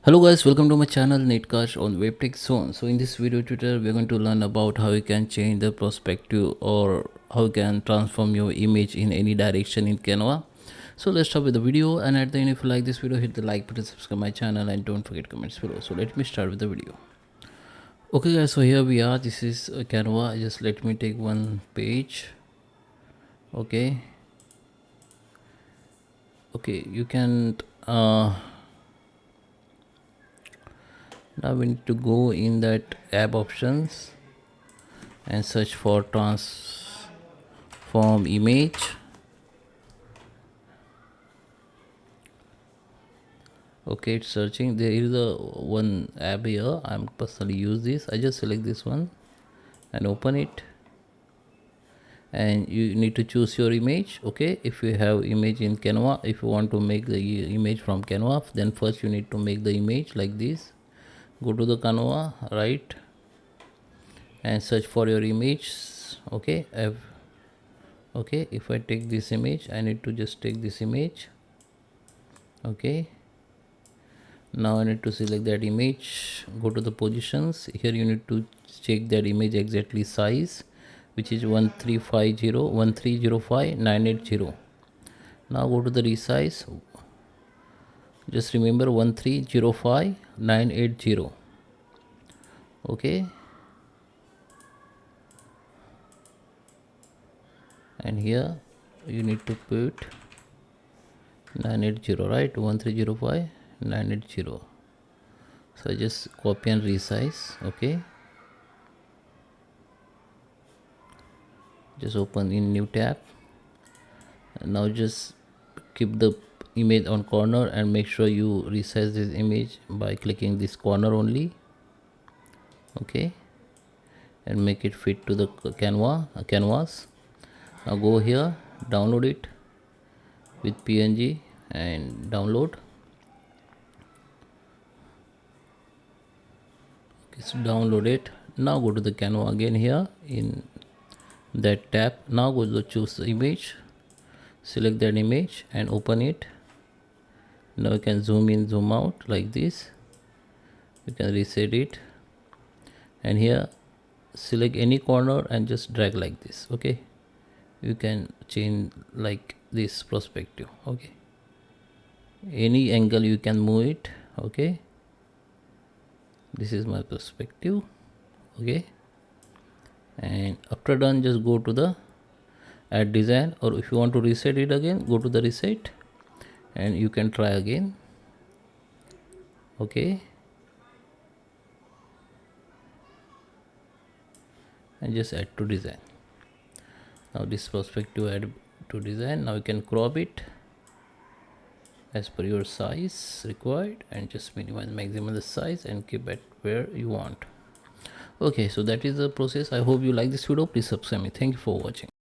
Hello guys, welcome to my channel Netcast on WebTech Zone. So in this video tutorial we're going to learn about how you can change the perspective or how you can transform your image in any direction in Canva. So let's start with the video, and at the end if you like this video hit the like button, subscribe my channel and don't forget comments below. So let me start with the video. Okay guys, so here we are. This is Canva. Just let me take one page. Okay, you can now we need to go in that app options and search for transform image. Okay, it's searching. There is a one app here. I'm personally use this. I just select this one and open it, and you need to choose your image. Okay, if you have image in Canva, if you want to make the image from Canva, then first you need to make the image like this. Go to the Canva, right, and search for your image. Okay, if I take this image, I need to just take this image. Okay, now I need to select that image, go to the positions. Here you need to check that image exactly size, which is 1305 980. Now go to the resize. Just remember 1305 980. Okay, and here you need to put 980, right? 1305 980. So I just copy and resize. Okay, just open in new tab, and now just keep the image on corner and make sure you resize this image by clicking this corner only. Okay, and make it fit to the canvas. Now go here, download it with PNG and download. Okay, so download it. Now go to the Canva again here in that tab. Now go to choose the image, select that image and open it. Now you can zoom in, zoom out like this. You can reset it, and here select any corner and just drag like this. Okay, you can change like this perspective. Okay, any angle you can move it. Okay, this is my perspective. Okay, and after done just go to the add design, or if you want to reset it again, go to the reset and you can try again. Okay, and just add to design. Now this perspective add to design. Now you can crop it as per your size required and just minimize maximum the size and keep it where you want. Okay, so that is the process. I hope you like this video. Please subscribe me. Thank you for watching.